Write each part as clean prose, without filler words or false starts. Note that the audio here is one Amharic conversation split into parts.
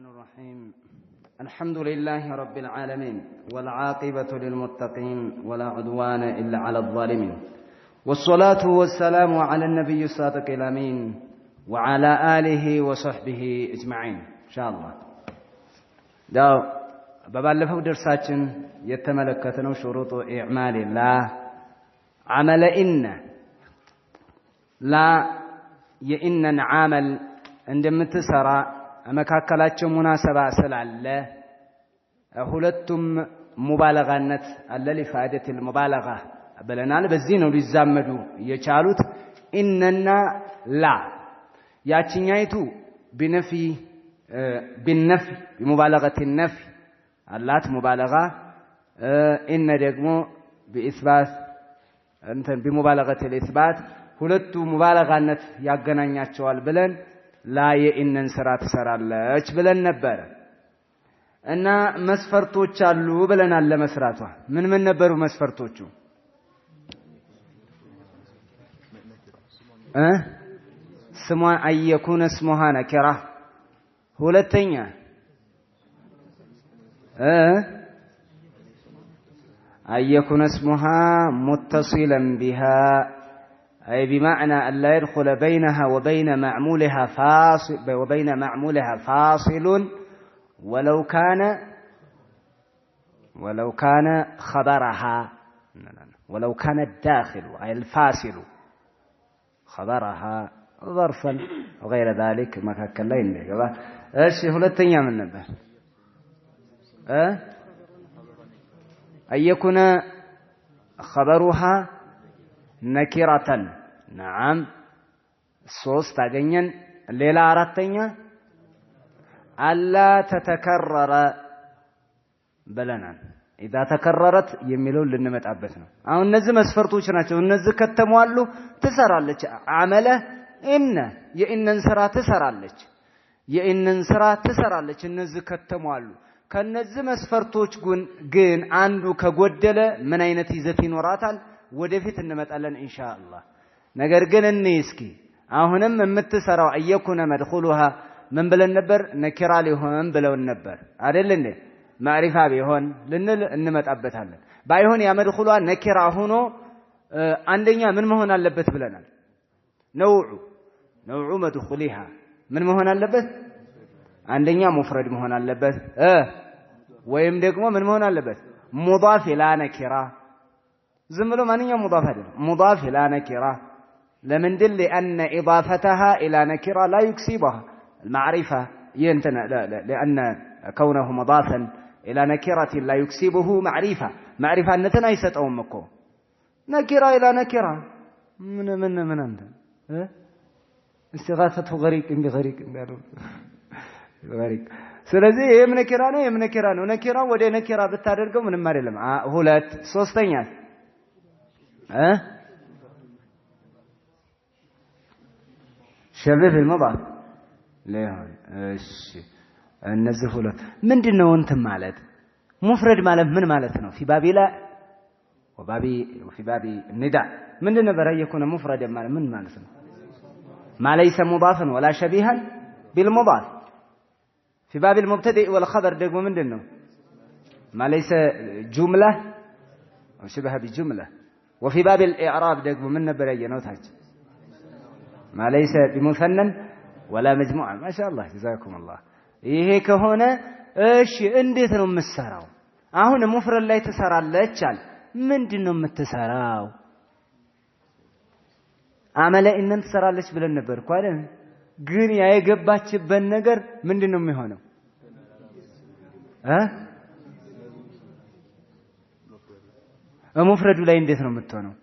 الرحمن الرحيم الحمد لله رب العالمين والعاقبة للمتقين ولا عدوان إلا على الظالمين والصلاة والسلام على النبي الصادق الأمين وعلى آله وصحبه أجمعين إن شاء الله داو ببالفو درساتين يتملكتنو شروط إعمال الله عمل إن لا يئنن عمل عندما تسرى መካከላቸው ሙናሰባ ስላለ ሁለቱም ሙባለጋነት አለ ለፋይደት المبالغه በለናል በዚህ ነው ሊዛመዱ የቻሉት ኢነና ላ ያቺኛይቱ بنفي بمبالغه النفي አላት ሙባለጋ ኢነ ደግሞ بإثبات እንትን بمبالغه الإثبات ሁለቱ ሙባለጋነት ያገናኛቸዋል ብለን لا የኢነን ስራ ትሰራለች ብለን ነበር እና መስፈርቶች አሉ ብለናል ለመስራቷ ምን ምን ነበሩ መስፈርቶቹ ስሟ አየኩነ اسمها نكرة ሁለተኛ አየኩነ اسمها متصلا بها أي بمعنى أن لا يدخل بينها وبين معمولها فاصل ولو كان خبرها ولو كان الداخل أي الفاصل خبرها ظرفا وغير ذلك ما كان لا ينبغي ايش هلتين من نبه أن يكون خبرها نكرة نعم صوص تاجنين ليلة أردتين ألا تتكرر بلنا إذا تكررت يميلون لنمت عبثنا أو النزم أسفرتوش ناتو النزم كتموالو تسرالك عمله يإن انسرا تسرالك يإن انسرا تسرالك النزم كتموالو كالنزم أسفرتوش جن عنده كجودلة من أين تيزتين وراتال ወደፊት እንመጣለን ኢንሻአላህ ነገር ግን እንስኪ አሁንም የምትሰራው አየኩነ መድኹሉሃ ምን ብለን ነበር ነኪራ ሊሆን ብለን ነበር አይደል እንዴ ማዕሪፋ ቢሆን ልንል እንመጣበታለን ባይሆን ያ መድኹሏ ነኪራ ሆኖ አንደኛ ምን መሆን አለበት ብለናል ነውዑ መድኹሊሃ ምን መሆን አለበት አንደኛ ሙፍረድ መሆን አለበት ወይም ደግሞ ምን መሆን አለበት ሙዳፍ ኢላ ነኪራ زملوا مانيا مضاف هذا مضاف إلى نكرة لمن دل لأن إضافتها إلى نكرة لا يكسبها المعرفة ينتنى لأن كونه مضافا إلى نكرة لا يكسبه معرفة أن تنايست أمكم نكرة إلى نكرة من أنت استغاثته غريق بغريق غريق ስለዚህ የምነኪራ ነው ነኪራ ወደ ነኪራ ብታደርገው ምንም አይደለም ሁለት ሶስተኛ شبه المضاف ليهون النزه ሁለት ምንድነው እንትን ማለት ሙፍረድ ማለት ምን ማለት ነው في باب لا وفي باب النداء ምንድነው በራየኩነ ሙፍረድ ማለት ምን ማለት ነው ما ليس مضافا ولا شبيها بالمضاف في باب المبتدئ والخبر ደግሞ ምንድነው ما ليس جملة أو شبه بجملة وفي باب الإعراب ደግሞ ምን ነበር ያየነው ታች ما ليس بمثنى ولا مجموعة ما شاء الله جزاكم الله ይሄ ከሆነ እሺ እንዴት ነው የምትሰራው አሁን ሙፍረድ ላይ ትሰራለች አለ ምንድነው የምትሰራው አመለ ኢነን ትሰራለች ብለን ነበር እኮ አይደል ግን ያ የገባችበት ነገር ምንድነው የሚሆነው ሙፍረዱ ላይ እንዴት ነው የምትሆነው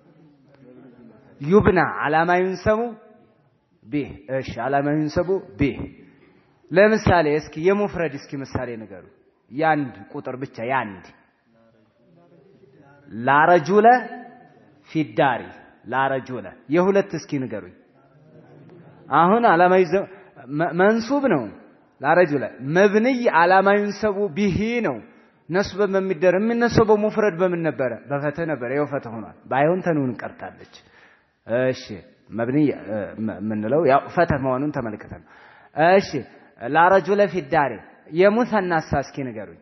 يبنى على ما ينسب به ايش على ما ينسب به ለምሳሌ እስኪ የሙፍረድ እስኪ ምሳሌ ንገሩ ያንድ ቁጥር ብቻ ያንድ لا رجل في الدار لا رجل የሁለት እስኪ ንገሩኝ አሁን على ما منصوب ነው لا رجل مبني على ما ينسب به ነው نسب የሚነሰበው ሙፍረድ በምን ነበር በፈተ ነበር ያው ፈተ ሆኗል ባይሆን ተኑን ቀርታለች እሺ مبني من لو يا فتح مهونون تملكتن ايش لا رجل في الدار የሙሰና እስኪ ንገሩኝ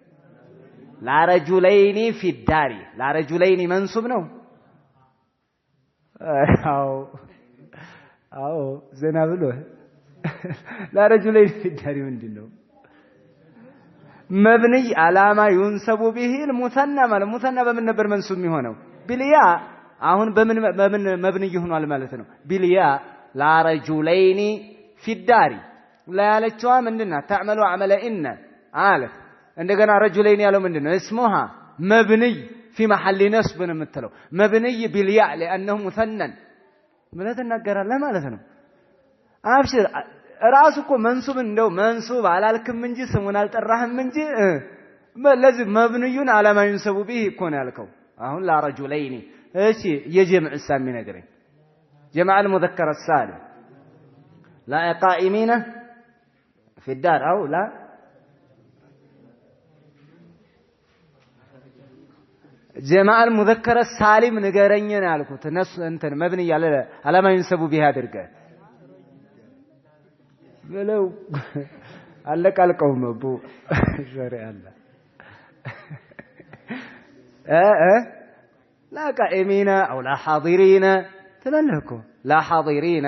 ላረጁለይኒ ፊዳሪ ላረጁለይኒ መንሱብ ነው አዎ ዘና ብሎ ላረጁለይኒ ፊዳሪ ምንድነው مبني على ما ينسب به المثنى ማለት ሙሰና በምን ነበር መንሱብ የሚሆነው ቢልያ አሁን በምን መብንይ ሆኗል ማለት ነው ቢልያ ላ ረጁለይኒ ፊዳሪ ላ ያለችዋ ምንድነው تعمل عمل ان አለ እንደገና ረጁለይኒ ያለው ምንድነው اسمها مبني في محل نصب ነው የምትለው مبني بالياء لانه مثنى ምን ተናገራለህ ማለት ነው አብሽር ራሱ እኮ መንሱብ እንደው መንሱብ አላልክም እንጂ ስሙን አልጠራህም እንጂ ለዚህ መብንዩን አላማ ይንሰቡ ቢህ እኮ ነው ያልከው አሁን ላ ረጁለይኒ እሺ የጀምዕ ሳሚ ነገረኝ جمع المذكر السالم لا قائمين في الدار او لا جمع المذكر السالم ንገረኝ ነው ያልኩት ነስ እንትን መብኒ ያለ አላማ ይንሰቡ ቢህ አድርገ بلو علق القوم ابو شرع الله لا قائمين او لا حاضرين تلالكم لا حاضرين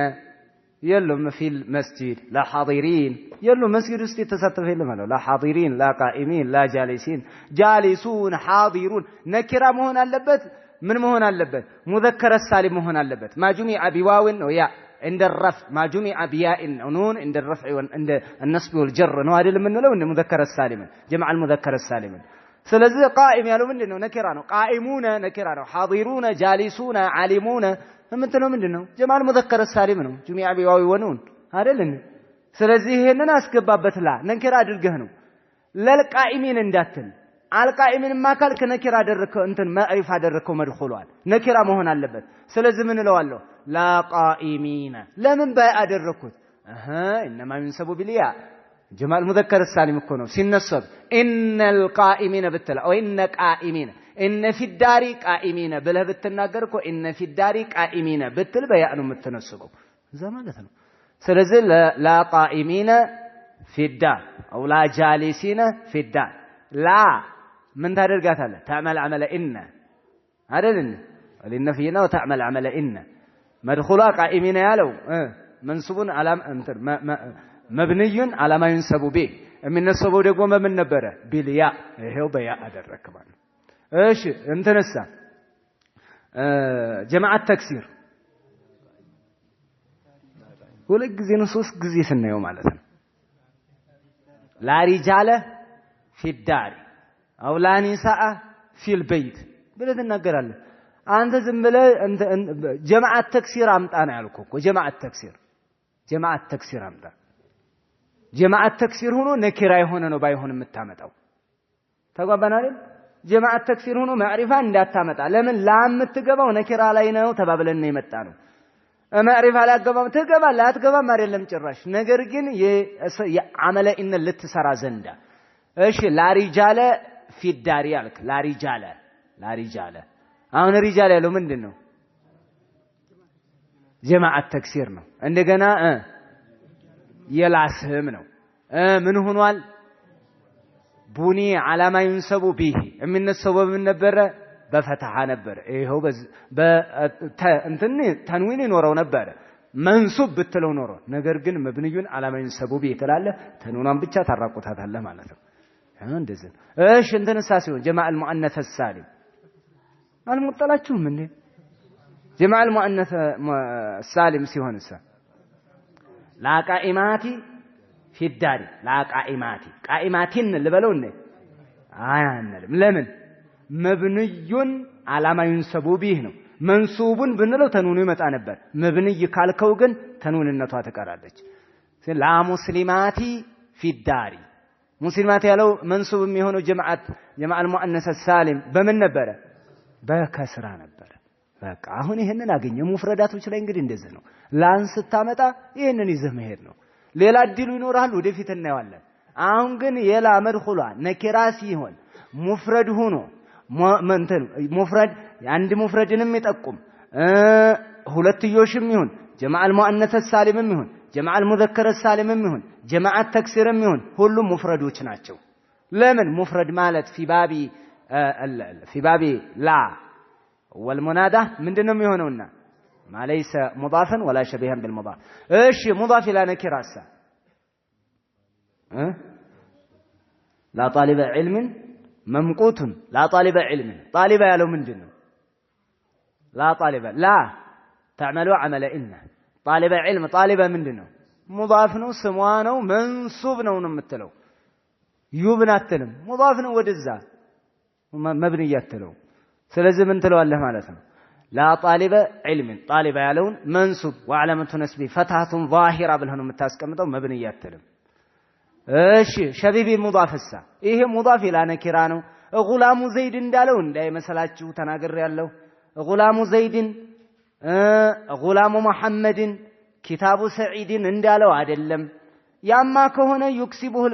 يلهم في المسجد لا حاضرين يلهم مسجد است يتساتف يلهم لا حاضرين لا قائمين لا جالسين جالسون حاضرون نكره مهون አለበት ምን መሆን አለበት مذكر السالم መሆን አለበት ما جمع بواو ويا عند الرفع ما جمع بياء نون عند الرفع وعند النصب والجر ነው አይደል የምንለው እንደ مذكر السالم جمع المذكر السالم ስለዚህ قائم ያለው ምንድነው ነኪራ ነው قائمون ነኪራ ነው حاضرون جالسون عالمون ምንድነው ምንድነው جمع المذكر السالم ነው جمع بواو ونون አይደል ስለዚህ ይሄንን አስገባበት ላ ነኪራ አድርገህ ነው ለልቃኢሚን እንዳትል አልቃኢሚን ማካል ከነኪራ አደረከው እንትን ማዕሪፍ አደረከው መድخሏል ነኪራ መሆን አለበት ስለዚህ ምን እለዋለሁ لا قائمين لمن باء አደረኩት انما ينسب بالياء جمع المذكر السالم እኮ ነው ሲነሰብ ان القائمين بتل او ان قائمين ان في الدار قائمين ብለህ ብትናገር እኮ ان في الدار قائمين ብትል በያእ ነው የምትነስበው እዛ ማለት ነው ስለዚህ لا قائمين في الدار او لا جالسين في الدار لا من ታደርጋታለህ تعمل عمل ان አይደል للنفينا وتعمل عمل ان مدخولا قائمين ያለው منصوب على مبني على ما ينسب به የሚነሰበው ደግሞ በምን ነበረ ቢልያ ይሄው በያ አደረክ ማለት እሺ እንተነሳ ጀማዓ ተክሲር ሁለት ጊዜ ነው ሶስት ጊዜ ስናየው ማለት ነው ላ ሪጃለ في الدار او لا نساء في البيت ብለህ ትናገራለህ አንተ ዝም ብለህ ጀማዓ ተክሲር አምጣ ነው ያልኩህ እኮ ጀማዓ ተክሲር አምጣ ጀማዓ ተክሲር ሆኖ ነኪራ የሆነ ነው ባይሆን የምታመጣው ተጓባን አይደል ጀማዓ ተክሲር ሆኖ ማዕሪፋ እንዳታመጣ ለምን ላምትገባው ነኪራ ላይ ነው ተባብለን ነው የመጣ ነው ማዕሪፋ ላይ አገባም ትገባለህ አትገባም አይደለም ጭራሽ ነገር ግን የዓመለ ኢነ ልትሰራ ዘንዳ እሺ ላሪጃለ ፊዳሪ አልክ ላሪጃለ አሁን ሪጃል ያለው ምንድነው ጀማዓ ተክሲር ነው እንደገና የላስም ነው ምን ሆኗል ቡኒ አላማ ይንሰቡ ቢሂ የሚነሰበው ምን ነበረ በፈተሃ ነበር ይሄው እንትን ተንዊን ይኖረው ነበር መንሱብ ብትለው ኖሮ ነገር ግን መብንዩን አላማ ይንሰቡ ቢሂ ተላለ ተንዊኗን ብቻ ታራቁታታለህ ማለት ነው እንደዚህ እሺ እንትንሳ ሲሆን ጀማዓ المؤنث السالم አልሞጠላችሁም እንዴ ጀማዓ المؤنث السالم ሲሆንሳ لا قائمات في الدار لا قائمات قائماتين ልበለው እንዴ አያንልም ለምን መብንዩን አላማ ይንሰቡ ቢህ ነው መንሱቡን ብንለው ተኑኑ ይመጣ ነበር መብንይ ካልከው ግን ተኑንነቷ ተቀራለች ላ ሙስሊማቲ في الدار ሙስሊማት ያለው መንሱብ የሚሆነው ጀማዓ المؤنث السالم በምን ነበረ በከስራ ነበር በቃ አሁን ይሄንን አገኘ ሙፍረዳቶች ላይ እንግዲህ እንደዚህ ነው ላንስ ታመጣ ይሄንን ይዘህ መሄድ ነው ሌላ እድሉ ይኖራል ወደፊት እናየዋለን አሁን ግን የላ መድኹላ ነኪራ ሲሆን ሙፍረድ ሆኖ መንተን ሙፍረድ አንድ ሙፍረድንም ይጠቁም ሁለትዮሽም ይሁን ጀማዓ المؤنث السالمም ይሁን ጀማዓ المذكر السالم ይሁን ጀማዓ ተክሲር ይሁን ሁሉም ሙፍረዶች ናቸው ለምን ሙፍረድ ማለት في باب لا والمنادى ምንድነው የሚሆነውና ما ليس مضافا ولا شبيها بالمضاف ايش مضاف الى نكره لا طالب علم ممقوت لا طالب علم طالب ያለው ምንድነው لا طالب لا تعملوا عمل ان طالب علم طالب ምንድነው مضاف ነው ስሟ ነው መንሱብ ነው የምትለው يبنى አትልም مضاف ነው ወደዛ مبني ያትለው ስለዚህ ምን ትለዋለህ ማለት ነው لا طالب علم طالب ያለውን منصوب وعلامه نسبه فتحه ظاهره ብለህ ነው የምታስቀምጠው مبني ያትልም እሺ ሸቢብ ሙዳፍሳ ይሄ ሙዳፍ ኢላ ነኪራ ነው ጉላሙ ዘይድ እንዳለው እንዳይመሰላችሁ ተናግሬያለሁ ጉላሙ ዘይድን ጉላሙ መሐመድን ኪታቡ ሰዒድን እንዳለው አይደለም ያማ ከሆነ ይክሲቡል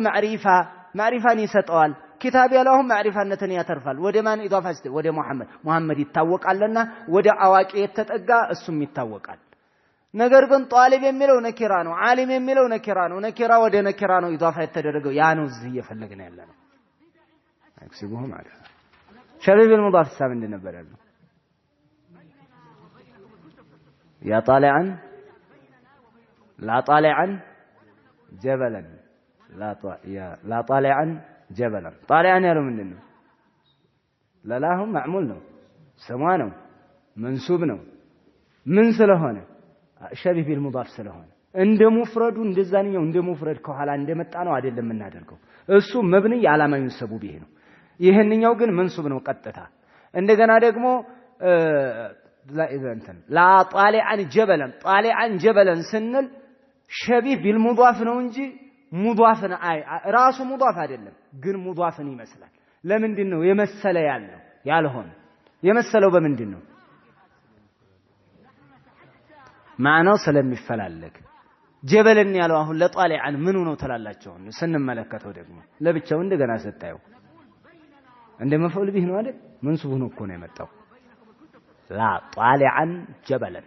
ማዕሪፋን ይሰጠዋል ኪታብ ያለው ማዕሪፋነትን ያተርፋል ወደ ማን ኢዳፋስ ወደ መሐመድ ይታወቃልና ወደ አዋቂ የተጠጋ እሱም ይታወቃል ነገር ግን ጣሊብ የሚለው ነኪራ ነው ዓሊም የሚለው ነኪራ ነው ነኪራ ወደ ነኪራ ነው ኢዳፋ የተደረገው ያ ነው እዚህ እየፈለግን ያለነው አክሲቡሁ ማለት ሸቢብ المضاف ሳብ እንደነበር ያለው ያ ጣሊዓን لا طالعا جبلا لا طالعا جبلا طالعا ያለው ምንድነው ለላሁም ማዕሙል ነው ስሟ ነው መንሱብ ነው ምን ስለሆነ ሸቢህ بالمضاف ስለሆነ እንደ ሙፍረዱ እንደዛኛው እንደ ሙፍረድ ከኋላ እንደመጣ ነው አይደለም እናደርገው እሱ መብኒ ያላማዩን ሰበብ ይሄ ነው ይሄንኛው ግን መንሱብ ነው ቀጥታ እንደገና ደግሞ لا طالعا جبلا ስንል ሸቢህ بالمضاف ነው እንጂ ሙዳፍን ራሱ ሙዳፍ አይደለም ግን ሙዳፍን ይመስላል ለምንድን ነው የመሰለ ያልሆነ የመሰለው በምንድን ነው ማዕናው ስለሚፈላለግ ጀበልን ያለው አሁን ለጣሊዓን ምኑ ነው ተላላቸው ስንመለከተው ደግሞ ለብቻው እንደገና ሰጣየው እንደ መፈዑል ቢህ ነው አይደል መንሱብ ሆኖ እኮ ነው የመጣው لا طالعا جبلا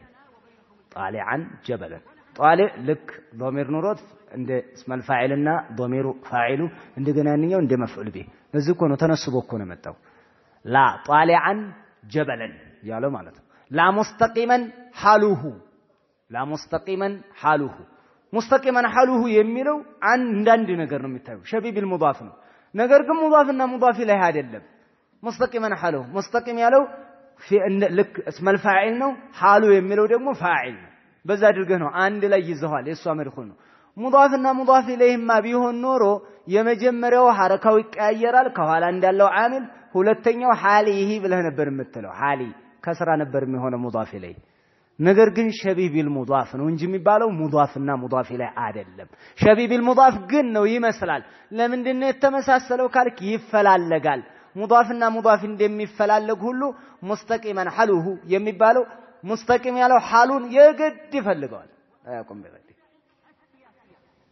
طالع ልክ ضمير ኑሮት እንደ اسم الفاعل እና ضمير فاعل እንደገና ያንኛው እንደ መፍዑል ቢህ እዚህ እኮ ነው ተነስቦ እኮ ነው የመጣው لا طالعا جبلا ያለው ማለት ነው لا مستقيما حاله የሚለው አንዳንድ ነገር ነው የሚታየው ሸቢህ بالمضاف ነው ነገር ግን ሙዳፍና ሙዳፍ ላይ አይደለም مستقيما حاله مستقيم ያለው ልክ اسم الفاعل ነው حاله የሚለው ደግሞ ፋዒል ነው በዛ አድርገህ ነው አንድ ላይ ይዘዋል የሷ መድኹል ነው ሙዳፍና ሙዳፍ ኢለይሂማ ቢሆን ኖሮ የመጀመሪያው ሐረካው ይቀያየራል ከኋላ እንዳለው ዓሚል ሁለተኛው ሐሊ ይሄ ብለህ ነበር የምትለው ሐሊ ከስራ ነበር የሚሆነው ሙዳፍ ኢለይ ነገር ግን ሸቢህ بالمضاف ነው እንጂ የሚባለው ሙዳፍና ሙዳፍ ኢለይ አይደለም ሸቢህ بالمضاف ግን ነው ይመስላል ለምንድን ነው የተመሳሰለው ካልክ ይፈላለጋል ሙዳፍና ሙዳፍ እንደሚፈላለግ ሁሉ ሙስተቂመን ሐሉሁ የሚባለው ሙስተቂም ያለው ሐሉን የግድ ይፈልገዋል አያቆም በለኝ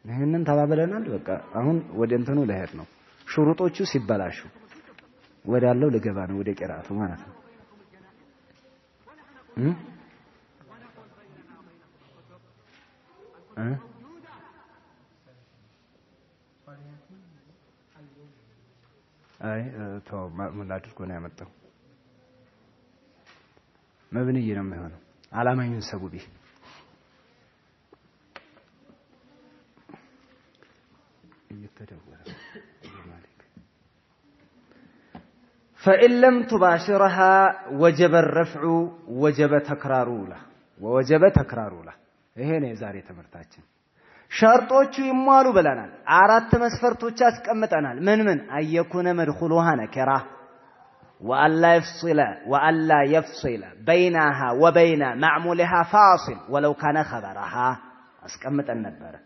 ይሄንን ተባብለናል በቃ አሁን ወደ እንትኑ ለሄድ ነው ሹሩጦቹ ሲበላሹ ወዳለው ለገባ ነው ወደ ቂራቱ ማለት ነው አይ ተው ምን አድርጎ ነው ያመጣው መብንይ ነው የሚሆነው አላማዩን ሰበብ فإن لم تباشرها وجب الرفع وجب تكرار له ይሄ ነው ዛሬ ትምህርታችን ሸርጦቹ ይሟሉ ብለናል አራት መስፈርቶች አስቀምጠናል ምን አየኩነ መድኹሉሃ ነከራ وألا يفصل بينها وبين معمولها فاصل ولو كان خبرها أسكمت النبارة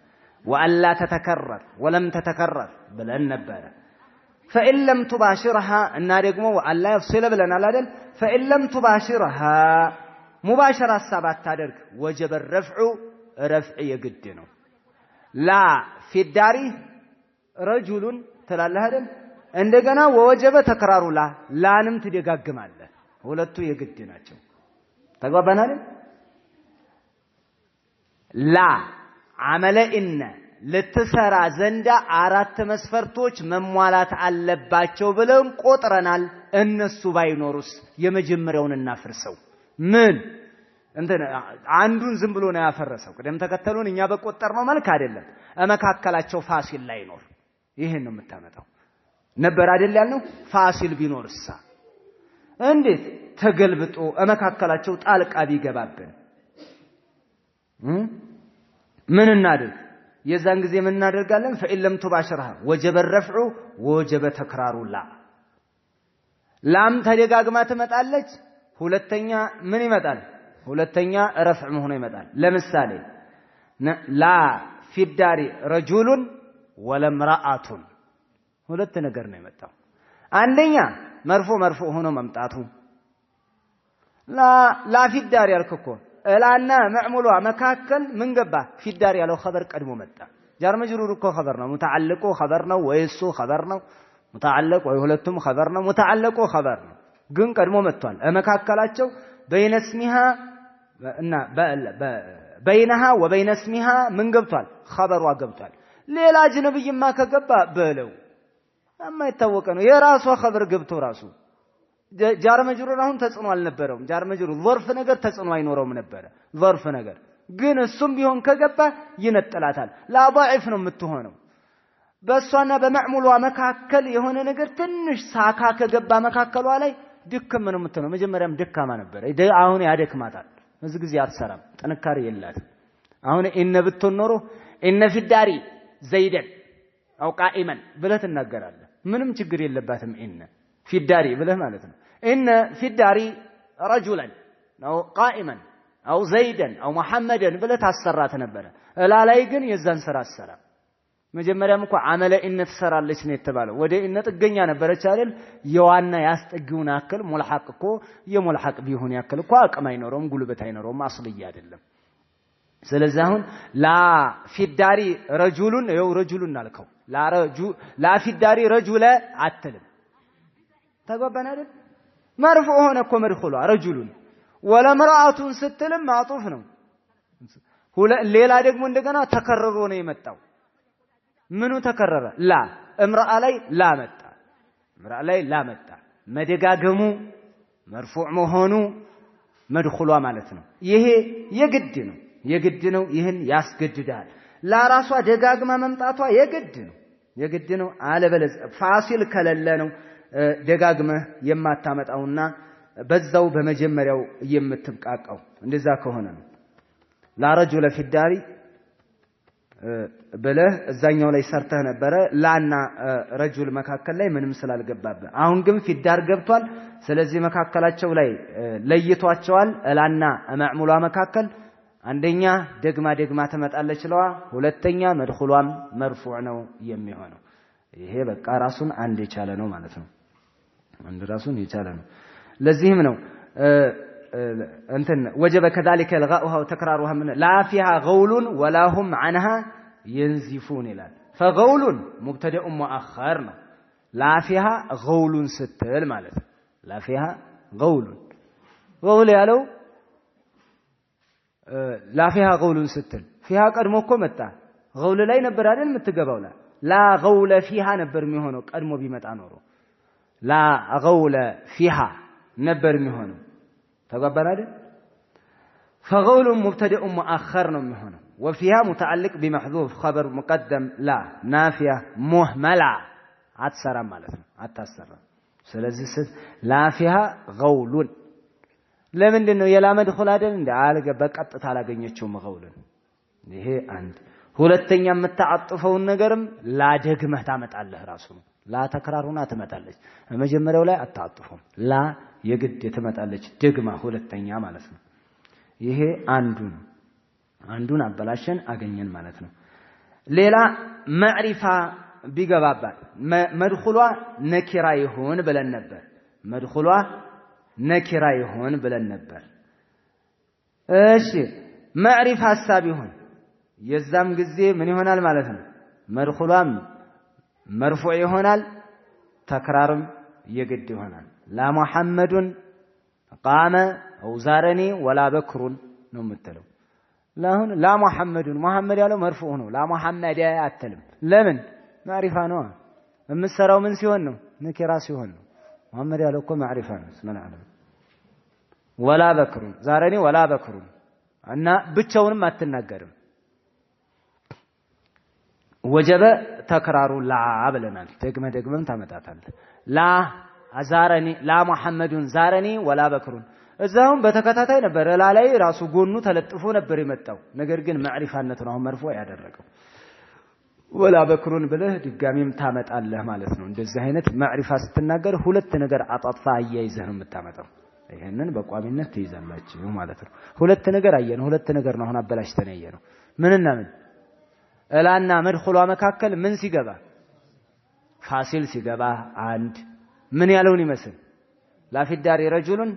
وألا تتكرر ولم تتكرر بل النبارة فإن لم تباشرها النار يقوم وألا يفصل بلنا لدل فإن لم تباشرها مباشرة السابات تدرك وجب الرفع يقدنه لا في الدار رجل تلال هذا እንደገና ወወጀበ ተከራሩ ላንም ትደጋግማለህ ሁለቱ የግድ ናቸው ተግባባናል ላ አመለ ኢነ ልትሰራ ዘንዳ አራት መስፈርቶች መሟላት አለባቸው ብለን ቆጥረናል። እነሱ ባይኖሩስ የመጀመሪያውን እናፍርሰው። ምን እንትን አንዱን ዝም ብሎ ነው ያፈረሰው። ቅደም ተከተሉን እኛ በቆጠርነው መልክ አይደለም። መካከላቸው ፋሲል ላይኖር ይሄን ነው የምታመጣው ነበር አይደል ያልነው። ፋሲል ቢኖርሳ እንዴት ተገልብጦ መካከላቸው ጣልቃ ቢገባብን ምን እናድርግ? የዛን ጊዜ ምን እናደርጋለን? ፈኢለም ቱባሽረሃ ወጀበ ረፍዑ ወጀበ ተክራሩ ላም ተደጋግማ ትመጣለች። ሁለተኛ ምን ይመጣል? ሁለተኛ ረፍዕ መሆኑ ይመጣል። ለምሳሌ ላ ፊዳሪ ረጁሉን ወለምራአቱን ሁለት ነገር ነው የመጣው። አንደኛ መርፎ ሆኖ መምጣቱ ላ ፊዳሪ ያልከኮ እላና መዕሙሏ መካከል ምን ገባ? ፊዳሪ ያለው ኸበር ቀድሞ መጣ። ጃር መጅሩር እኮ ኸበር ነው። ሙተዓልቁ ኸበር ነው ወይሱ ኸበር ነው። ሙተዓልቅ ወይ ሁለቱም ኸበር ነው። ሙተዓልቁ ኸበር ነው ግን ቀድሞ መጥቷል። መካከላቸው በይነ እስሚሃ እና በይነሃ ወበይነ እስሚሃ ምን ገብቷል? ኸበሯ ገብቷል። ሌላ አጅነብይማ ከገባ በለው የማይታወቀ ነው። የራሷ ኸበር ገብቶ ራሱ ጃር መጅሩር አሁን ተጽዕኖ አልነበረውም። ጃር መጅሩር ظرፍ ነገር ተጽዕኖ አይኖረውም ነበር። ظرፍ ነገር ግን እሱም ቢሆን ከገባ ይነጥላታል። ላ ضعيف ነው የምትሆነው። በሷና በመዕሙሏ መካከል የሆነ ነገር ትንሽ ሳካ ከገባ መካከሏ ላይ ድክም ነው የምትሆነው። መጀመሪያም ደካማ ነበር፣ አሁን ያደክማታል። በዚህ ጊዜ አትሰራም፣ ጥንካሬ የላትም። አሁን ኢነ ብትሆን ኖሮ ኢነ ፊዳሪ ዘይደን አው ቃኢመን ብለህ ትናገራለህ። ምንም ችግር የለባትም። ኢነ ፊዳሪ ብለህ ማለት ነው። ኢነ ፊዳሪ ረጁላን አው ቃኢመን አው ዘይደን አው መሐመደን ብለህ ታሰራት ነበረ። እላ ላይ ግን የዛን ስራ አሰራ። መጀመሪያም እኮ አመለ ኢነ ትሰራለች ነው የተባለው። ወደ ኢነ ጥገኛ ነበረች አይደል? የዋና ያስጠጊውን አክል ሙልሐቅ እኮ የሙልሐቅ ቢሆን ያክል እኮ አቅም አይኖረውም፣ ጉልበት አይኖረውም፣ አስልይ አይደለም። ስለዚህ አሁን ላ ፊዳሪ ረጁሉን ይኸው ረጁሉን አልከው። ላ ፊዳሪ ረጁለ አትልም። ተግባባን አይደል? መርፎ ሆነ እኮ መድኹሏ ረጁሉን ወለምራአቱን ስትልም ማጡፍ ነው። ሌላ ደግሞ እንደገና ተከርሮ ነው የመጣው። ምኑ ተከረረ? ላ እምራአ ላይ ላ መጣ። እምራአ ላይ ላ መጣ። መደጋገሙ መርፉዕ መሆኑ መድኹሏ ማለት ነው። ይሄ የግድ ነው። ይህን ያስገድዳል። ላራሷ ደጋግማ መምጣቷ የግድ ነው። አለበለዚያ ፋሲል ከሌለ ነው ደጋግመህ የማታመጣውና በዛው በመጀመሪያው የምትብቃቃው። እንደዛ ከሆነ ነው ላረጁለ ፊዳሪ ብለህ እዛኛው ላይ ሰርተህ ነበረ። ላና ረጁል መካከል ላይ ምንም ስላልገባብህ፣ አሁን ግን ፊዳር ገብቷል። ስለዚህ መካከላቸው ላይ ለይቷቸዋል። ላና መዕሙሏ መካከል አንደኛ ደግማ ትመጣለች ለዋ፣ ሁለተኛ መድኹሏም መርፉዕ ነው የሚሆነው። ይሄ በቃ ራሱን አንድ የቻለ ነው ማለት ነው። አንድ ራሱን የቻለ ነው። ለዚህም ነው እንትን ወጀበ ከዛሊከ الغاؤها وتكرارها من لا فيها غول ولا هم عنها ينزفون ይላል። فغول مبتدأ مؤخر ነው። لا فيها غول ስትል ማለት ነው። لا فيها غول ያለው لا فيها غول ስትል فيها ቀድሞ እኮ መጣ። غول ላይ ነበር አይደል የምትገባው። لا غول فيها ነበር የሚሆነው ቀድሞ ቢመጣ ኖሮ لا غول فيها ነበር የሚሆነው። ተግባባን አይደል? فغول مبتدأ مؤخر ነው የሚሆነው። وفيها متعلق بمحذوف خبر مقدم لا نافية مهملة አትሰራም ማለት ነው። አታሰራም። ስለዚህ لا فيها غول ለምንድን ነው የላ መድኹል አይደል እንዴ? በቀጥታ አላገኘችውም غولን። ይሄ አንድ። ሁለተኛ የምታዓጥፈውን ነገርም ላ ደግመህ ታመጣለህ ራሱ ነው። ላ ተክራሩና ትመጣለች። መጀመሪያው ላይ አታዓጥፈውም። ላ የግድ ትመጣለች ደግማ ሁለተኛ ማለት ነው። ይሄ አንዱን አበላሸን አገኘን ማለት ነው። ሌላ ማዕሪፋ ቢገባባት መድኹሏ ነኪራ ይሆን ብለን ነበር። መድኹሏ ነኪራ ይሆን ብለን ነበር። እሺ ማዕሪፋ ሐሳብ ይሆን የዛም ጊዜ ምን ይሆናል ማለት ነው? መድኹሏም መርፉዕ ይሆናል፣ ተክራርም የግድ ይሆናል። ላ ሙሐመዱን ቃመ አው ዛረኒ ወላ በክሩን ነው የምትለው። ላሁን ላ ሙሐመዱን ሙሐመድ ያለው መርፉዕ ነው ላ ሙሐመድ አትልም ለምን ማዕሪፋ ነው የምትሰራው ምን ሲሆን ነው ነኪራ ሲሆን ነው ሙሐመድ ያለው እኮ ማዕሪፋ ነው ስመና አለ ወላ በክሩን ዛሬኒ ወላ በክሩን እና ብቻውንም አትናገርም ወጀበ ተክራሩ ላ ብለናል ደግመም ታመጣታለህ ላ አዛረኒ ላ ሙሐመዱን ዛረኒ ወላ በክሩን እዛውም በተከታታይ ነበር ላይ ራሱ ጎኑ ተለጥፎ ነበር የመጣው ነገር ግን ማዕሪፋነት ነው መርፎ ያደረገው ወላ በክሩን ብለህ ድጋሚም ታመጣለህ ማለት ነው እንደዚህ አይነት ማዕሪፋ ስትናገር ሁለት ነገር አጣጥፋ አያይዘህ ነው የምታመጣው ይሄንን በቋሚነት ትይዛላችሁ ማለት ነው ሁለት ነገር አየን ሁለት ነገር ነው አሁን አበላሽተን ያየነው ምንና ምን እላና መድኹሏ መካከል ምን ሲገባ ፋሲል ሲገባ አንድ ምን ያለውን ይመስል ላፊዳሪ ረጁሉን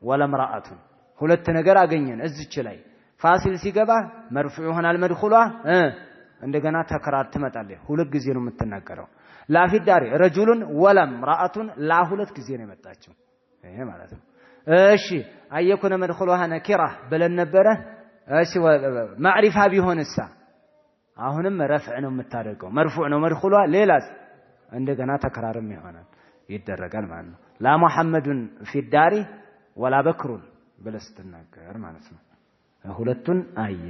ወለምራአቱን ሁለት ነገር አገኘን እዚች ላይ ፋሲል ሲገባ መርፉዕ ይሆናል መድኹሏ እንደገና ተከራር ትመጣለች ሁለት ጊዜ ነው የምትናገረው ላፊዳሪ ረጁሉን ወለምራአቱን ላ ሁለት ጊዜ ነው የመጣችው ይሄ ማለት ነው እሺ አየኩነ መድኹሏ ነኪራ ብለን ነበረ እሺ ማዕሪፋ ቢሆንሳ አሁንም ረፍዕ ነው የምታደርገው መርፉዕ ነው መድኹሏ ሌላስ እንደገና ተከራርም ይሆናል ይደረጋል ማለት ነው ላ ሙሐመዱን ፊዳሪ ወላ በክሩን ብለህ ስትናገር ማለት ነው ሁለቱን አየ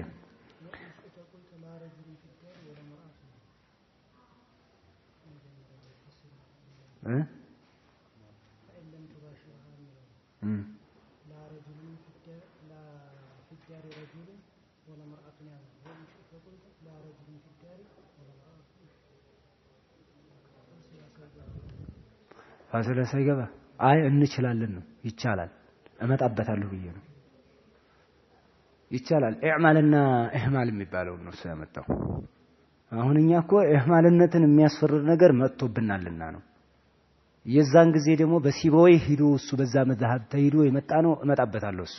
ፋሲል ሳይገባ አይ እንችላለን ነው ይቻላል እመጣበታለሁ ብዬ ነው ይቻላል ኢዕማልና ኢህማል የሚባለው ነው ያመጣው አሁን እኛ እኮ ኢህማልነትን የሚያስፈርድ ነገር መጥቶብናልና ነው የዛን ጊዜ ደግሞ በሲቦይ ሂዶ እሱ በዛ መዛሀብ ተሂዶ የመጣ ነው እመጣበታለሁ እሱ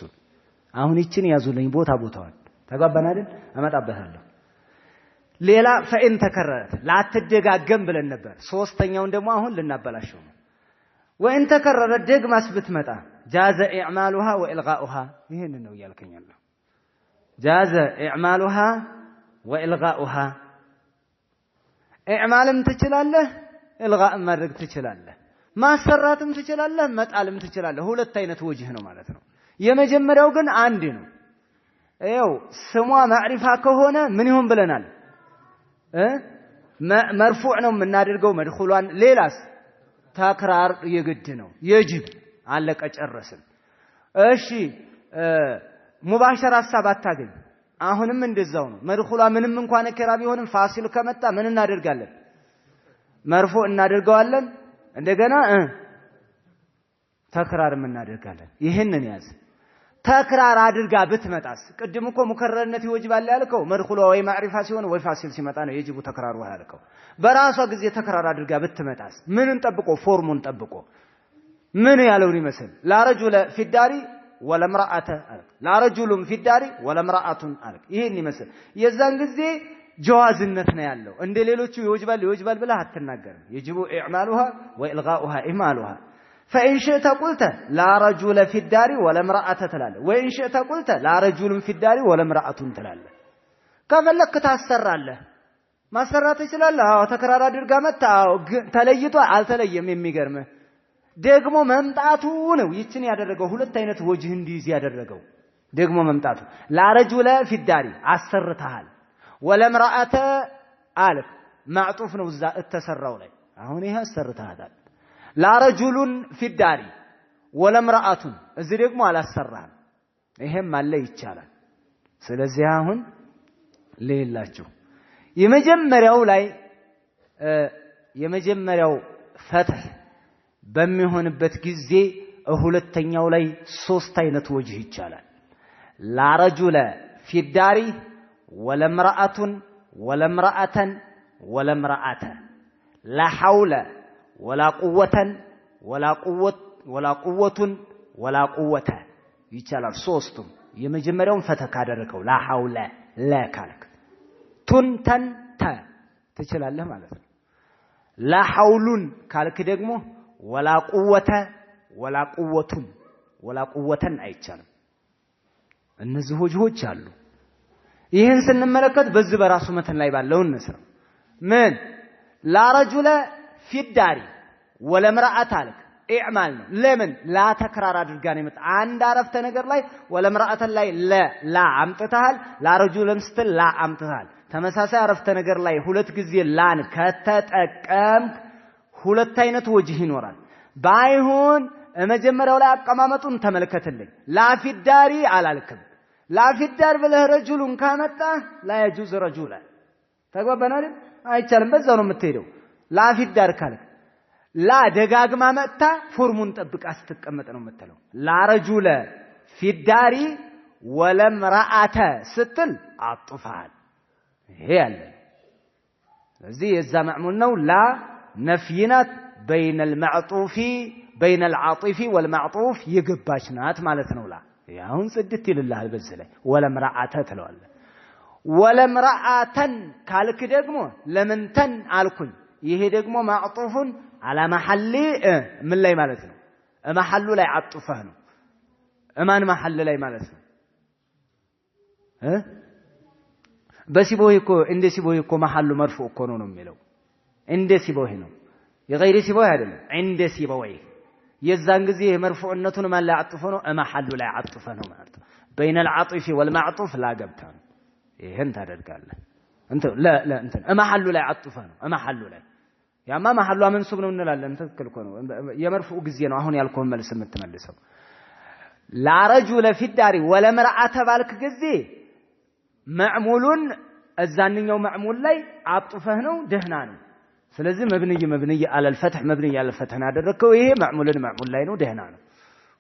አሁን ይችን ያዙልኝ ቦታዋን ተጋባን አይደል እመጣበታለሁ ሌላ ፈኢን ተከረረት ላትደጋገም ብለን ነበር ሶስተኛውን ደግሞ አሁን ልናበላሽው ነው ወኢን ተከረረት ደግማስ ብትመጣ ጃዘ ኢዕማሉሃ ወኢልጋኡሃ ይሄን ነው ያልከኛለሁ ጃዘ ኢዕማሉሃ ወኢልጋኡሃ ኢዕማልም ትችላለህ ኢልጋእ ማድረግ ትችላለህ ማሰራትም ትችላለህ መጣልም ትችላለህ ሁለት አይነት ወጅህ ነው ማለት ነው የመጀመሪያው ግን አንድ ነው ይኸው ስሟ ማዕሪፋ ከሆነ ምን ይሁን ብለናል መርፉዕ ነው የምናደርገው መድኹሏን ሌላስ ተክራር የግድ ነው የጅብ አለቀ ጨረስን እሺ ሙባሸራ ሐሳብ አታገኝ አሁንም እንደዛው ነው መድኹሏ ምንም እንኳን ከራ ቢሆንም ፋሲል ከመጣ ምን እናደርጋለን መርፉዕ እናደርገዋለን እንደገና ተክራርም እናደርጋለን ይሄንን ያዝ ተክራር አድርጋ ብትመጣስ ቅድም እኮ ሙከረርነት ይወጅባል ያልከው መድኹሏ ወይ ማዕሪፋ ሲሆን ወይ ፋሲል ሲመጣ ነው የጅቡ ተክራሩ ያልከው በራሷ ጊዜ ተክራር አድርጋ ብትመጣስ ምንን ጠብቆ ፎርሙን ጠብቆ ምን ያለውን ይመስል ላ ረጁለ ፊዳሪ ወለምራአተ አልክ ላ ረጁሉም ፊዳሪ ወለምራአቱን አልክ ይሄን ይመስል የዛን ጊዜ ጀዋዝነት ነው ያለው እንደ ሌሎቹ ይወጅባል ብለህ አትናገርም يجب اعمالها والغاؤها اهمالها فان شئت قلت لا رجل في الدار ولا امراه تلاله وان شئت قلت لا رجل في الدار ولا امراه تلاله ከፈለክ ታሰራለህ ማሰራት ይችላል አዎ ተከራራ አድርጋ መጣ ተለይቶ አልተለየም የሚገርምህ ደግሞ መምጣቱ ነው ይችን ያደረገው ሁለት አይነት ወጅህ እንዲይዝ ያደረገው ደግሞ መምጣቱ لا رجل في الدار አሰርተሃል ወለምራአተ አልክ ማዕጡፍ ነው እዛ ተሰራው ላይ አሁን ይሄ አሰርተሃል ላ ረጁሉን ፊዳሪ ወለምራአቱን እዚህ ደግሞ አላሰራህም ይሄም አለ ይቻላል ስለዚህ አሁን ሌላችሁ የመጀመሪያው ላይ የመጀመሪያው ፈትህ በሚሆንበት ጊዜ ሁለተኛው ላይ ሶስት አይነት ወጅህ ይቻላል ላ ረጁለ ፊዳሪ ولامرأة ولامرأة ولامرأة لا حول ولا قوة ولا قوة ይቻላል ሶስቱም የመጀመሪያውን ፈተካ አደረከው ላ ሐውለ ላ ካልክ ቱንተንተ ትችላለህ ማለት ነው ላ ሐውሉን ካልክ ደግሞ ወላ ቁወተ ወላ ቁወተን አይቻልም እነዚህ ወጅሆች አሉ ይህን ስንመለከት በዚህ በራሱ መተን ላይ ባለው እንስራ ምን لا رجل في الدار ولا امرأة አልክ ኢዕማል ነው ለምን ላ ተክራር አድርጋን ይመጣ አንድ አረፍተ ነገር ላይ ወላ ምራአተ ላይ ላ አምጥተሃል ላ ረጁለም ስትል ላ አምጥተሃል ተመሳሳይ አረፍተ ነገር ላይ ሁለት ጊዜ ላን ከተጠቀምክ ሁለት አይነት ወጅህ ይኖራል ባይሆን መጀመሪያው ላይ አቀማመጡን ተመልከትልኝ ላ ፊዳሪ አላልክም ላ ፊዳር ብለህ ረጁሉን ካመጣ ላ يجوز ረጁላ ተግባባናል አይቻልም በዛው ነው የምትሄደው ላ ፊዳር ካልክ ላ ደጋግማ መጣ ፎርሙን ጠብቃ ስትቀመጥ ነው የምትለው ላ ረጁለ ፊዳሪ ወለም ረአተ ስትል አጥፋል ይሄ ያለ ስለዚህ የዛ ማዕሙል ነው ላ ነፍይናት بين المعطوف بين العاطف والمعطوف يገባች ናት ማለት ነው ላ ያውን ጽድት ይልልሃል በዚህ ላይ ወለም ረአተ ትለዋለ ወለም ረአተን ካልክ ደግሞ ለምንተን አልኩኝ ይሄ ደግሞ ማዕጡፉን على محل ምን ላይ ማለት ነው محل ላይ አጥፈህ ነው ማን محل ላይ ማለት ነው በሲቦይ እኮ እንደ ሲቦይ እኮ محل مرفوع እኮ ነው የሚለው እንደ ሲቦይ ነው የغير ሲቦይ አይደለም እንደ ሲቦይ የዛን ጊዜ መርፉዕነቱን ማን ላይ አጥፈህ ነው محل ላይ አጥፈህ ነው ማለት ነው بين العاطف والمعطوف لا ገብታ ነው ይሄን ታደርጋለህ እንት لا እንት محل ላይ አጥፈህ ነው محل ላይ ያማ محل منصوب ነው እንላለን ተከልኮ ነው የመርፉዕ ጊዜ ነው አሁን ያልከውን መልስ የምትመልሰው لا رجل في الدار ولا امرأة ባልክ ጊዜ ማዕሙሉን እዛንኛው ማዕሙል ላይ አጥፈህ ነው ደህና ነው ስለዚህ መብንይ على الفتح መብንይ على الفتح አደረከው ይሄ ማዕሙልን ማዕሙል ላይ ነው ደህና ነው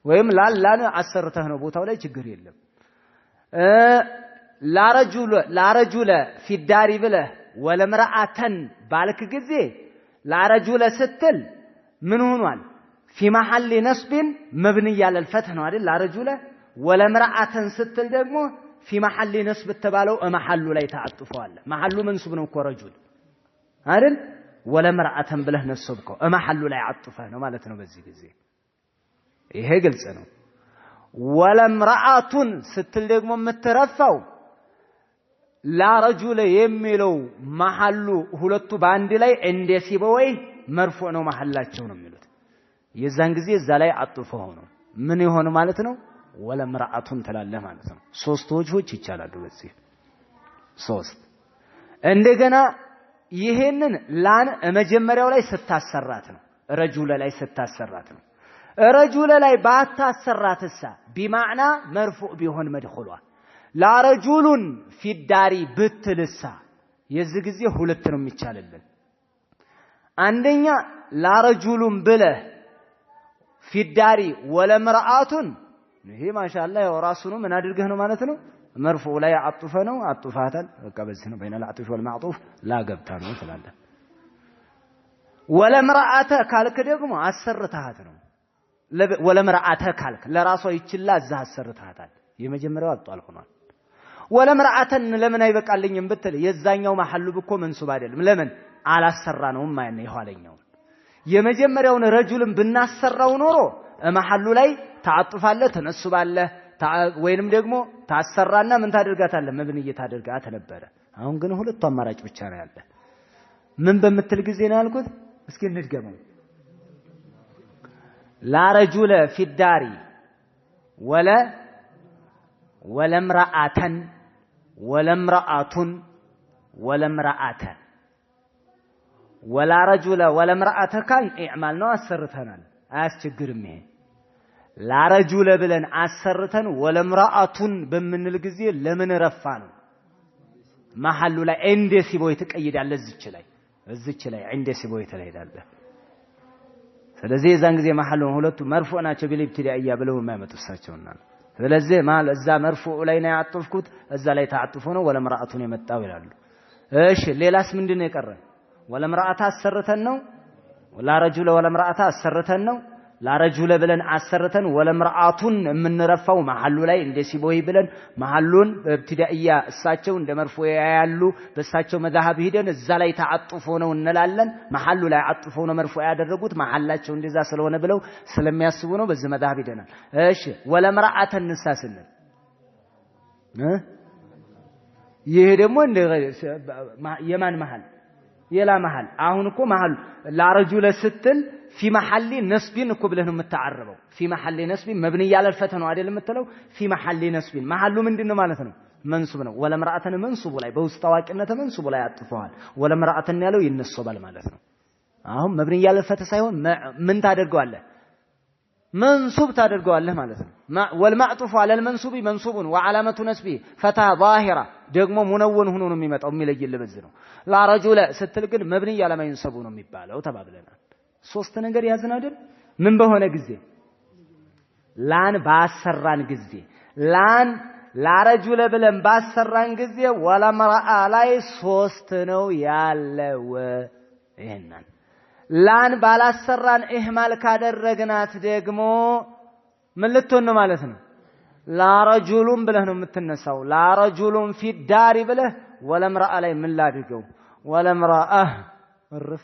ወይም ላላን አሰርተህ ነው ቦታው ላይ ችግር የለም لا رجل في الدار ብለህ ولا امرأة ባልክ ጊዜ لا رجل ستل من هونوال في محل نصب مبني على الفتح ነው አይደል لا رجل ولا امرأة ستل ደግሞ في محل نصب ተባለው محل ላይ ተዓጥፈዋል محل منصوب ነው እኮ رجل አይደል ولا امرأة ብለህ ነስብከው محل ላይ አጥፈህ ነው ማለት ነው በዚህ ጊዜ ይሄ ግልጽ ነው ولا امرأة ስትል ደግሞ የምትረፋው لا رجل የሚለው محل ሁለቱ ባንድ ላይ እንደ ሲበወይ መርፉዕ ነው መሐላቸው ነው የሚሉት የዛን ጊዜ እዛ ላይ አጥፈው ነው ምን ይሆን ማለት ነው ወላ ምራአቱን ተላለ ማለት ነው ሶስት ወጆች ይቻላሉ በዚህ ሶስት እንደገና ይሄንን ላን መጀመሪያው ላይ ስታሰራት ነው ረጁለ ላይ ስታሰራት ነው ረጁለ ላይ ባታሰራትሳ ቢማዕና መርፉዕ ቢሆን መድኹሏ لا رجل في الدار ብትልሳ የዚህ ጊዜ ሁለት ነው የሚቻልልን አንደኛ لا رجل ብለህ في الدار ولا امرأة ይሄ ማሻአላ ያው ራሱ ነው ምን አድርገህ ነው ማለት ነው መርፉዕ ላይ አጥፈ ነው አጥፋታል በቃ በዚህ ነው بين العطف والمعطوف لا ገብታ ነው ትላለህ ولا امرأة ካልክ ደግሞ አሰርተሃት ነው ولا امرأة ካልክ ለራሷ ይችላ እዛ አሰርተሃታል የመጀመሪያው አጥቷል ሆኗል ولا امرأة ለምን አይበቃልኝም ብትል የዛኛው محل ብኮ መንሱብ አይደለም ለምን አላሰራነውም ማለት ነው ይኋለኛው የመጀመሪያውን ረጁልን ብናሰራው ኖሮ محل ላይ ተዓጥፋለ ተነሱባለ ወይንም ደግሞ ታሰራና ምን ታደርጋታለህ መብንይ ታደርጋት ነበር አሁን ግን ሁለቱ አማራጭ ብቻ ነው ያለ ምን በመትል ጊዜ ነው ያልኩት እስኪ እንድገመው لا رجل في الدار ولا امرأة ولا امرأة ولا امرأة ولا رجل ولا امرأة كان اعمال ነው አሰርተናል አያስቸግርም ይሄ لا رجل ብለን አሰርተን ولا امرأة በመንል ጊዜ ለምን ረፋ ነው محل ላይ እንደ ሲቦይ ተቀይዳለ እዚች ላይ እንደ ሲቦይ ተለይዳለ ስለዚህ የዛን ጊዜ محل ሁለቱ መርፉዕ ናቸው ቢልብትዳኢያ ብለው የማይመጡሳቸውና ስለዚህ ማል እዛ መርፉዕ ላይ ነው ያጥፍኩት እዛ ላይ ተዓጥፎ ነው ወላ ምራአቱን የመጣው ይላሉ እሺ ሌላስ ምንድነው የቀረ ወላ ምራአታ አሰርተን ነው ወላ ረጁለ ወላ ምራአታ አሰርተን ነው ላ ረጁለ ብለን አሰርተን ወላ ምራአቱን የምንረፋው መሐሉ ላይ እንደ ሲቦይ ብለን መሐሉን በብትዳኢያ እሳቸው እንደ መርፉዕ ያያሉ በእሳቸው መዛሀብ ሄደን እዛ ላይ ተዓጥፎ ነው እንላለን መሐሉ ላይ አጥፎ ነው መርፉዕ ያደረጉት መሐላቸው እንደዛ ስለሆነ ብለው ስለሚያስቡ ነው በዚህ መዛሀብ ሄደናል እሺ ወላ ምራአተ ንሳስን ይሄ ደግሞ እንደ የማን መሐል የላ መሐል አሁን እኮ መሐል ላረጁለ ስትል في محل نصب እኮ ብለህ ነው የምታዓርበው في محل نصب مبني على الفتح ነው አይደል የምትለው في محل نصب መሐሉ ምንድነው ማለት ነው መንሱብ ነው ወለምራአተን መንሱብ ላይ በውስጥ ታዋቂነት መንሱብ ላይ አጥፈዋል ወለምራአተን ያለው ይነሰባል ማለት ነው አሁን مبني على الفتح ሳይሆን ምን ታደርገዋለህ منصوب ታደርገዋለህ ማለት ነው والمعطوف على المنصوب منصوب وعلامه نصبه فتح ظاهره ደግሞ ሙነወን ሆኖ ነው የሚመጣው የሚለይልህ በዚህ ነው لا رجل ስትል ግን مبني على ما ينصب ነው የሚባለው ተባብለናል ሶስት ነገር ያዝን አይደል ምን በሆነ ጊዜ ላን ባሰራን ጊዜ ላን ላረጁለ ብለን ባሰራን ጊዜ ወለመራአ ላይ ሶስት ነው ያለው ይሄንን ላን ባላሰራን ኢህማል ካደረግናት ደግሞ ምን ልትሆን ነው ማለት ነው ላረጁሉን ብለህ ነው የምትነሳው ላረጁሉን ፊዳሪ ብለህ ወለምራአ ላይ ምን ላድርገው ወለምራአ እርፍ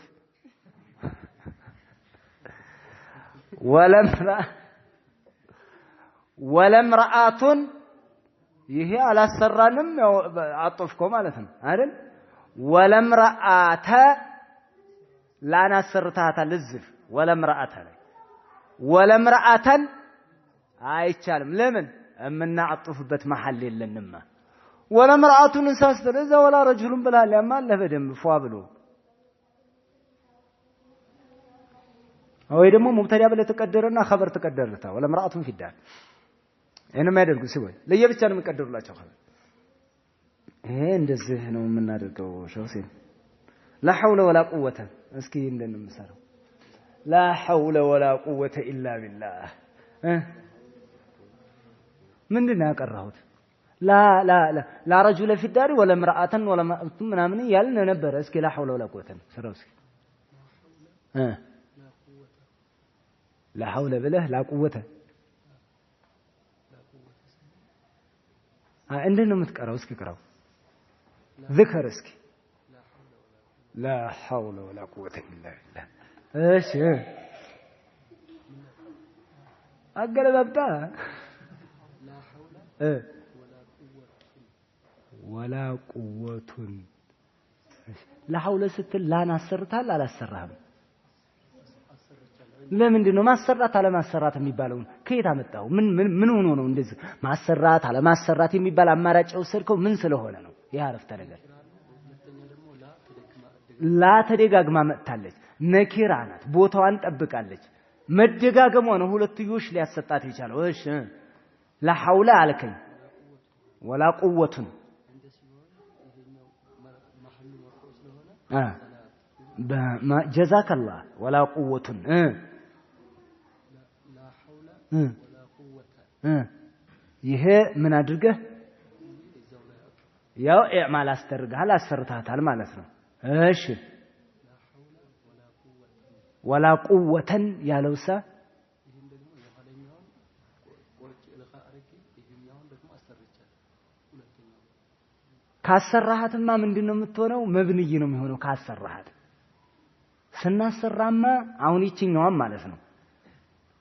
ወለምራአቱን ይሄ አላሰራንም አጥፍኮ ማለት ነው አይደል ወለምራአተ ላን አሰርታታል እዝፍ ወለምራአተ ላይ ወለምራአተን አይቻልም ለምን እምናጥፍበት መሐል የለንማ ወለምራአቱን እንሳስተለ እዛ ወላ ረጁሉን ብላል ያማለ በደንብ ፏ ብሎ ወይ ደግሞ ሙብተዳ ብለ ተቀደረና ኸበር ተቀደረታ ወለምራአቱን ፊዳል እነማ ያደርጉ ሲወይ ለየብቻ ነው የሚቀደሩላቸው ኸበር ይሄ እንደዚህ ነው የምናደርገው ሸውሴን لا حول ولا قوة እስኪ እንደምንሰራው لا حول ولا قوة إلا بالله ምንድነው ያቀራሁት لا رجل في الدار ولا امرأة ولا ምናምን ያልን ነበር እስኪ لا حول ولا قوة ሰራው እስኪ لا حول بله لا قوة እንደነው የምትቀራው እስኪ ቀራው ذكر እስኪ لا حول ولا قوة إلا بالله ايش اقلبتها لا حول ولا قوة لا حول ስትል ላን አሰርታል አላሰራህም ለምንድነው ማሰራት አለማሰራት የሚባለው ከየት አመጣው ምን ሆኖ ነው እንደዚህ ማሰራት አለማሰራት የሚባል አማራጭ ወሰድከው ምን ስለሆነ ነው ይሄ አረፍተ ነገር ላ ተደጋግማ መጥታለች ነኪራ ናት ቦታዋን ጠብቃለች መደጋገሟ ነው ሁለትዮሽ ሊያሰጣት ይቻላል እሺ لا حول አልከኝ ولا قوة جزاك الله ولا قوة لا حول ولا قوة ይሄ ምን አድርገህ ያው ኢዕማል አስተርጋል አሰርታታል ማለት ነው እሺ ወላ ቁወተን ያለውሳ ይሄን ደግሞ የኋለኛውን ቆርጬ ለኻ አረቂ ይሄኛውን ደግሞ አሰርቻለሁ ሁለተኛው ካሰራሃትማ ምንድነው የምትሆነው መብንይ ነው የሚሆነው ካሰራሃት ስናሰራማ አሁን ይችኛዋን ማለት ነው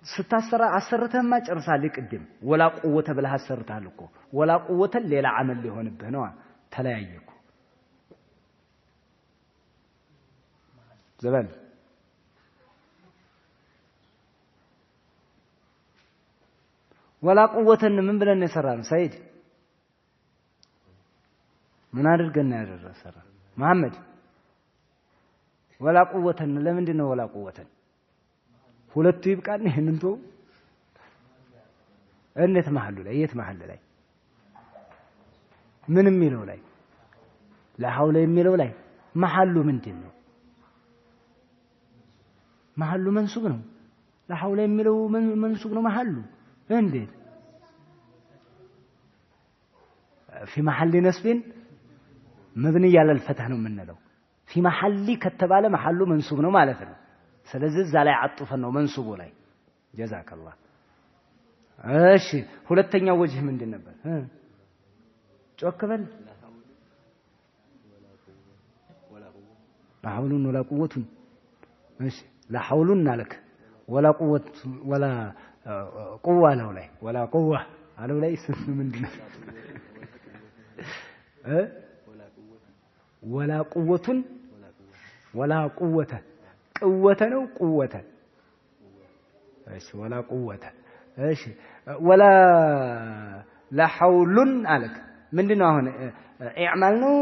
ስታሰራ አሰርተህማ ጨርሳል ቅድም ወላ ቁወተ ብለህ አሰርታል እኮ ወላ ቁወተን ሌላ አመል ሊሆንብህ ነው ተለያየኩ ዘበል ወላ ቁወተን ምን ብለን የሰራን ሰይድ ምን አድርገን ያደረሰራ መሐመድ ወላ ቁወተን ለምንድን ነው ወላ ቁወተን ሁለቱ ይብቃን ይሄንን ተው እንዴት መሐሉ ላይ የት መሐል ላይ ምን የሚለው ላይ ለሐውለ የሚለው ላይ መሐሉ ምንድነው መሐሉ መንሱብ ነው ለሐውለ የሚለው መንሱብ ነው መሐሉ እንዴት في محل نصب مبني على الفتح ነው የምንለው في محل ከተባለ መሐሉ መንሱብ ነው ማለት ነው ስለዚህ እዛ ላይ አጥፈን ነው መንሱቡ ላይ جزاك الله እሺ ሁለተኛው ወጅህ ምንድን ነበር ጮክ በል لا حول ولا قوة እሺ لا حول لك ولا قوة ولا قوة له ላይ ولا قوة አለው ላይ ምንድን ነው ወላ ቁወቱን ወላ ቁወተ ቁወተ ነው ቁወተ እሺ ወላ ቁወተ እሺ ወላ ለሐውሉን አለክ ምንድነው አሁን ኢዕማል ነው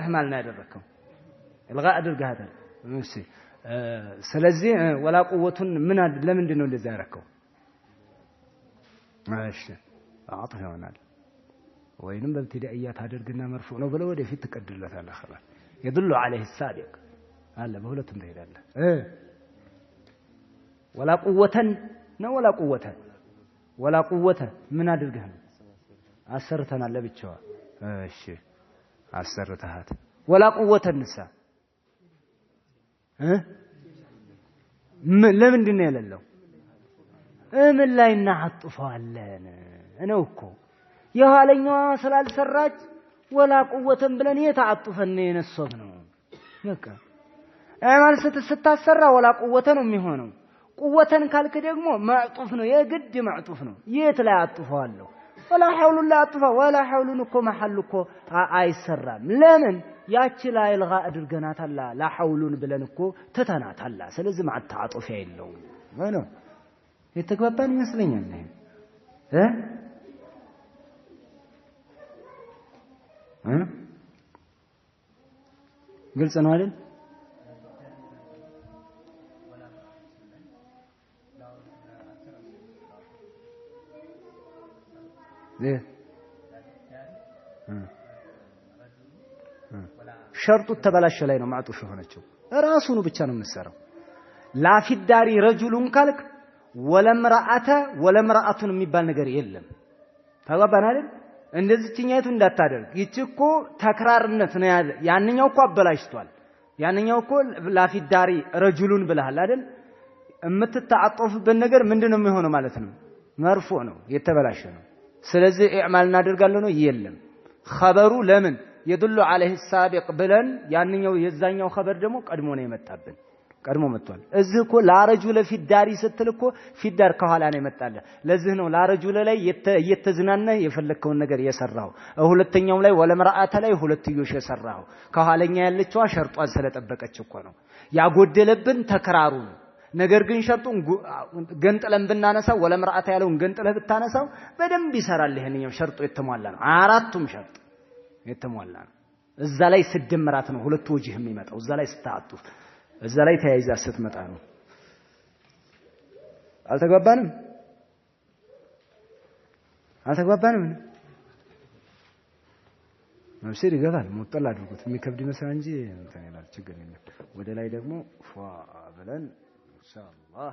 ህማል ነው ያደረከው الغاء አድርገሃታል እሺ ስለዚህ ወላ ቁወቱን ምን ለምንድን ነው እንደዛ ያረከው እሺ አጥፍ ይሆናል ወይንም በብትዳኢያት አድርግና መርፉዕ ነው ብለው ወደፊት ትቀድለታለህ خلاص يدل عليه السابق አለ በሁለቱም ትሄዳለህ ወላ ቁወተን ነው ወላ ቁወተ ምን አድርገህ ነው አሰርተናል ለብቻዋ እሺ አሰርተሃት ወላ ቁወተን ንሳ ለምንድን ነው ያለለው ምን ላይ እናጥፈዋለን ነው እኮ የኋለኛዋ ስላልሰራች ወላ ቁወተን ብለን የተዓጥፈን የነሰብ ነው በቃ ማለት ስታሰራ ወላ ቁወተ ነው የሚሆነው ቁወተን ካልክ ደግሞ ማዕጡፍ ነው የግድ ማዕጡፍ ነው የት ላይ አጥፈዋለሁ ወላ ሐውሉን ላይ አጥፋ ወላ ሐውሉን እኮ መሐል እኮ አይሰራም ለምን ያቺ ላይ ልጋ አድርገናታላ ላ ሐውሉን ብለን እኮ ተተናታላ ስለዚህ ማዕጣጥፍ የለውም ነው የተግባባን ይመስለኛል ግልጽ ነው አይደል ሸርጡ ተበላሸ ላይ ነው ማዕጡፍ ሆነችው ራሱኑ ብቻ ነው የምሰራው ላፊዳሪ ረጁሉን ካልክ ወለምራአቱን የሚባል ነገር የለም ተግባባን አይደል እንደዚህኛይቱ እንዳታደርግ ይችኮ ተክራርነት ነው ያንኛው እኮ አበላሽቷል ያንኛው እኮ ላፊዳሪ ረጁሉን ብለሃል አይደል የምትተዓጠፍበት ነገር ምንድነው የሚሆነው ማለት ነው መርፎ ነው የተበላሸ ነው ስለዚህ ኢዕማል እናደርጋለን ነው የለም ኸበሩ ለምን يدل عليه السابق ብለን ያንኛው የዛኛው ኸበር ደግሞ ቀድሞ ነው የመጣብን ቀድሞ መጥቷል እዚህ እኮ ላረጁለ ፊዳሪ ስትል እኮ ፊዳር ከኋላ ነው የመጣለ ለዚህ ነው ላረጁለ ላይ እየተዝናነ የፈለከውን ነገር የሰራው ሁለተኛው ላይ ወለምራአተ ላይ ሁለትዮሽ የሰራው ከኋለኛ ያለችዋ ሸርጧን ስለጠበቀች እኮ ነው ያጎደለብን ተከራሩ ነገር ግን ሸርጡን ገንጥለን ብናነሳው ወለምራአተ ያለውን ገንጥለህ ብታነሳው በደንብ ይሰራል ይሄንኛው ሸርጡ የተሟላ ነው አራቱም ሸርጥ የተሟላ ነው እዛ ላይ ስድምራት ነው ሁለት ወጅህ የሚመጣው እዛ ላይ ስታጣጡ እዛ ላይ ተያይዛ ስትመጣ ነው አልተግባባንም መብሰር ይገባል ሙጠላ አድርጉት የሚከብድ ይመስላል እንጂ እንትን ይላል ችግር የለም ወደ ላይ ደግሞ ፏ ብለን ኢንሻአላህ